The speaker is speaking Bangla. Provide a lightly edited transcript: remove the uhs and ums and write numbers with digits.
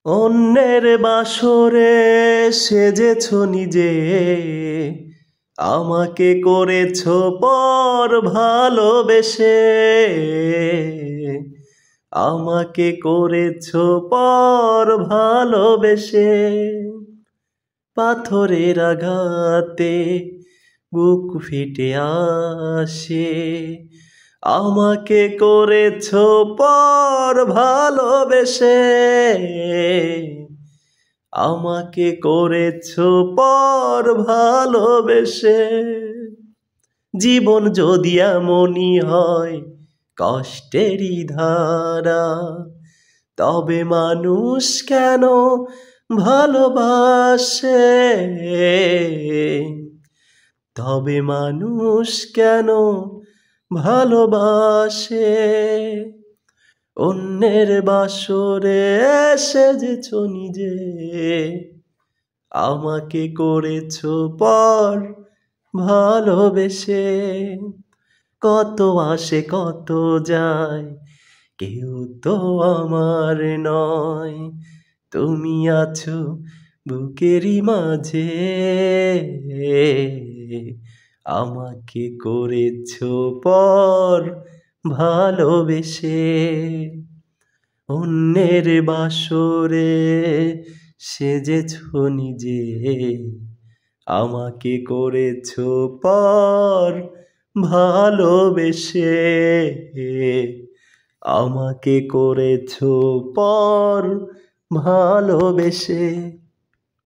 অন্যের বাসরে সেজেছ নিজে, আমাকে করেছ পর ভালোবেসে, আমাকে করেছ পর ভালোবেসে। পাথরের আঘাতে বুক ফেটে আসে, আমাকে করেছ পর ভালোবেসে, আমাকে করেছ পর ভালোবেসে। জীবন যদি এমনই হয় কষ্টেরই ধারা, তবে মানুষ কেন ভালোবাসে? তবে মানুষ কেন ভালোবাসে? অন্যের বাসরে সেজেছ নিজে, আমাকে করেছ পর ভালোবেসে। কত আসে কত যায়, কেউ তো আমার নয়, তুমি আছো বুকেরই মাঝে, আমাকে করেছ পর ভালোবেসে। অন্যের বাসরে সেজেছ নিজে, আমাকে করেছ পর ভালোবেসে, আমাকে করেছ পর ভালোবেসে।